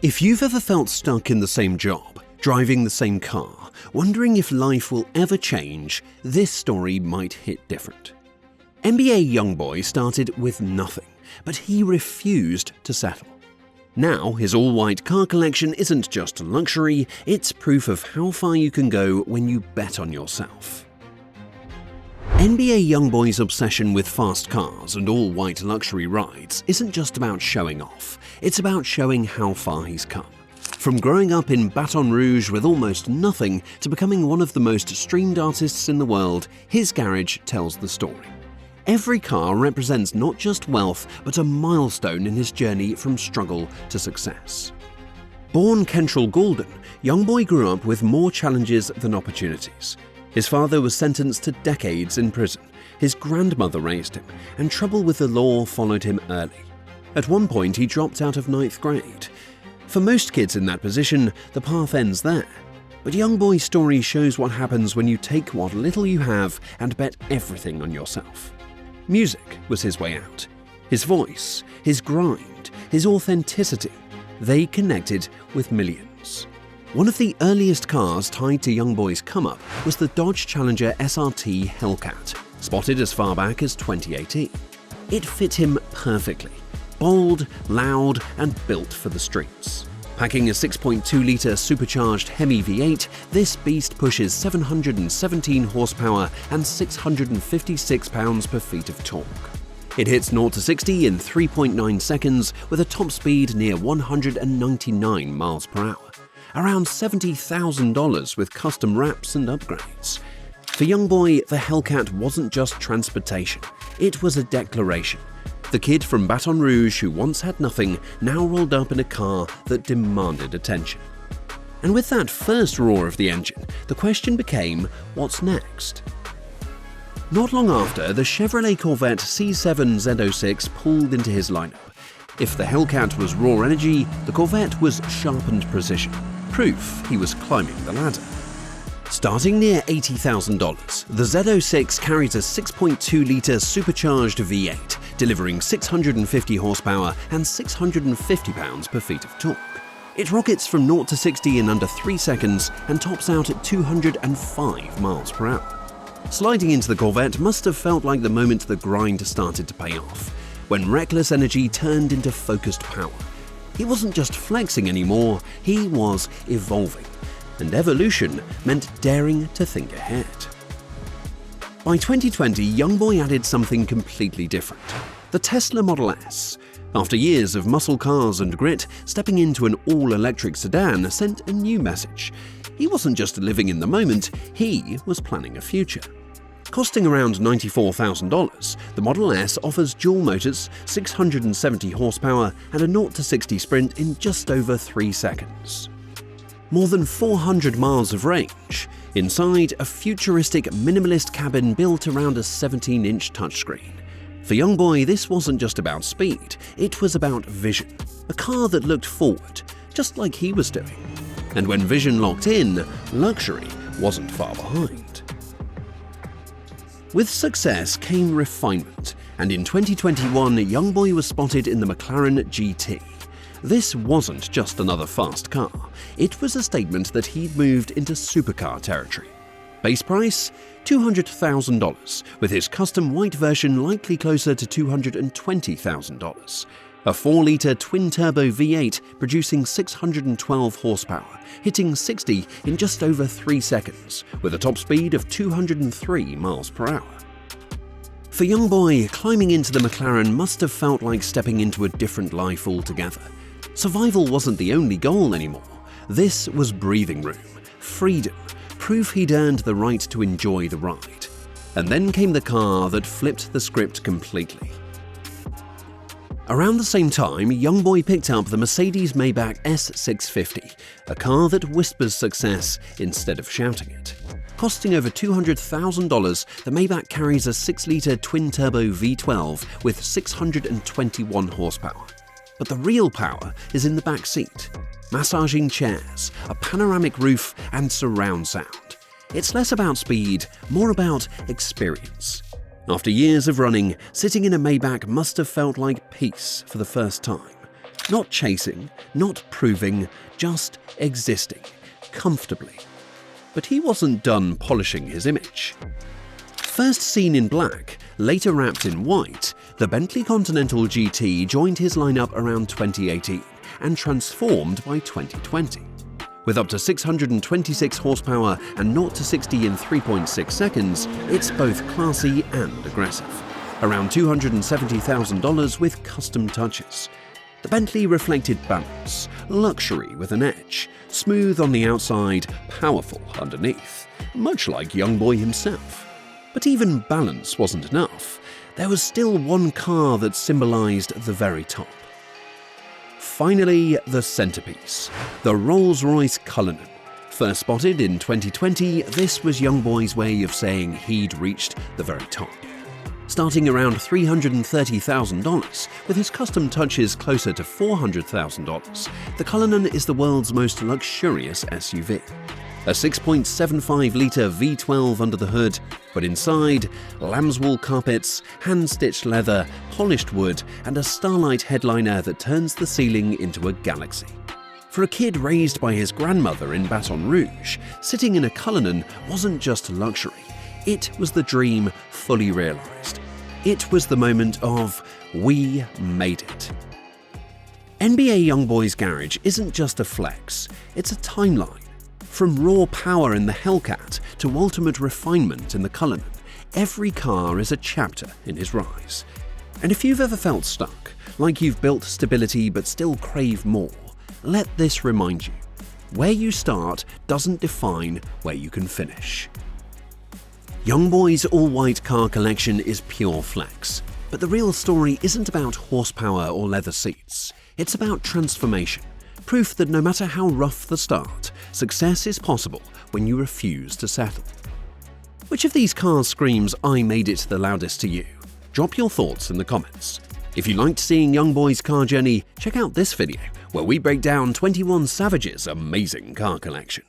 If you've ever felt stuck in the same job, driving the same car, wondering if life will ever change, this story might hit different. NBA YoungBoy started with nothing, but he refused to settle. Now, his all-white car collection isn't just luxury, it's proof of how far you can go when you bet on yourself. NBA YoungBoy's obsession with fast cars and all-white luxury rides isn't just about showing off, it's about showing how far he's come. From growing up in Baton Rouge with almost nothing to becoming one of the most streamed artists in the world, his garage tells the story. Every car represents not just wealth, but a milestone in his journey from struggle to success. Born Kentrell Gordon, YoungBoy grew up with more challenges than opportunities. His father was sentenced to decades in prison, his grandmother raised him, and trouble with the law followed him early. At one point, he dropped out of 9th grade. For most kids in that position, the path ends there. But YoungBoy's story shows what happens when you take what little you have and bet everything on yourself. Music was his way out. His voice, his grind, his authenticity, they connected with millions. One of the earliest cars tied to YoungBoy's come-up was the Dodge Challenger SRT Hellcat, spotted as far back as 2018. It fit him perfectly. Bold, loud, and built for the streets. Packing a 6.2-litre supercharged Hemi V8, this beast pushes 717 horsepower and 656 pounds-per-feet of torque. It hits 0 to 60 in 3.9 seconds with a top speed near 199 miles per hour, around $70,000 with custom wraps and upgrades. For YoungBoy, the Hellcat wasn't just transportation, it was a declaration. The kid from Baton Rouge who once had nothing now rolled up in a car that demanded attention. And with that first roar of the engine, the question became, what's next? Not long after, the Chevrolet Corvette C7 Z06 pulled into his lineup. If the Hellcat was raw energy, the Corvette was sharpened precision, proof he was climbing the ladder. Starting near $80,000, the Z06 carries a 6.2-litre supercharged V8, delivering 650 horsepower and 650 pounds-per-feet of torque. It rockets from 0 to 60 in under 3 seconds and tops out at 205 miles per hour. Sliding into the Corvette must have felt like the moment the grind started to pay off, when reckless energy turned into focused power. He wasn't just flexing anymore, he was evolving. And evolution meant daring to think ahead. By 2020, YoungBoy added something completely different. The Tesla Model S. After years of muscle cars and grit, stepping into an all-electric sedan sent a new message. He wasn't just living in the moment, he was planning a future. Costing around $94,000, the Model S offers dual motors, 670 horsepower, and a 0 to 60 sprint in just over 3 seconds. More than 400 miles of range. Inside, a futuristic minimalist cabin built around a 17-inch touchscreen. For YoungBoy, this wasn't just about speed, it was about vision. A car that looked forward, just like he was doing. And when vision locked in, luxury wasn't far behind. With success came refinement, and in 2021, YoungBoy was spotted in the McLaren GT. This wasn't just another fast car, it was a statement that he'd moved into supercar territory. Base price? $200,000, with his custom white version likely closer to $220,000. A 4-litre twin-turbo V8 producing 612 horsepower, hitting 60 in just over 3 seconds, with a top speed of 203 miles per hour. For YoungBoy, climbing into the McLaren must have felt like stepping into a different life altogether. Survival wasn't the only goal anymore. This was breathing room, freedom, proof he'd earned the right to enjoy the ride. And then came the car that flipped the script completely. Around the same time, YoungBoy picked up the Mercedes-Maybach S650, a car that whispers success instead of shouting it. Costing over $200,000, the Maybach carries a 6-litre twin-turbo V12 with 621 horsepower. But the real power is in the back seat. Massaging chairs, a panoramic roof, and surround sound. It's less about speed, more about experience. After years of running, sitting in a Maybach must have felt like peace for the first time. Not chasing, not proving, just existing, comfortably. But he wasn't done polishing his image. First seen in black, later wrapped in white, the Bentley Continental GT joined his lineup around 2018 and transformed by 2020. With up to 626 horsepower and 0 to 60 in 3.6 seconds, it's both classy and aggressive. Around $270,000 with custom touches. The Bentley reflected balance, luxury with an edge, smooth on the outside, powerful underneath, much like YoungBoy himself. But even balance wasn't enough. There was still one car that symbolized the very top. Finally, the centerpiece, the Rolls-Royce Cullinan. First spotted in 2020, this was YoungBoy's way of saying he'd reached the very top. Starting around $330,000, with his custom touches closer to $400,000, the Cullinan is the world's most luxurious SUV. A 6.75-litre V12 under the hood, but inside, lambswool carpets, hand-stitched leather, polished wood, and a starlight headliner that turns the ceiling into a galaxy. For a kid raised by his grandmother in Baton Rouge, sitting in a Cullinan wasn't just luxury. It was the dream fully realized. It was the moment of, we made it. NBA YoungBoy's garage isn't just a flex, it's a timeline. From raw power in the Hellcat to ultimate refinement in the Cullinan, every car is a chapter in his rise. And if you've ever felt stuck, like you've built stability but still crave more, let this remind you, where you start doesn't define where you can finish. YoungBoy's all-white car collection is pure flex, but the real story isn't about horsepower or leather seats. It's about transformation. Proof that no matter how rough the start, success is possible when you refuse to settle. Which of these cars screams "I made it" the loudest to you? Drop your thoughts in the comments. If you liked seeing YoungBoy's car journey, check out this video where we break down 21 Savage's amazing car collection.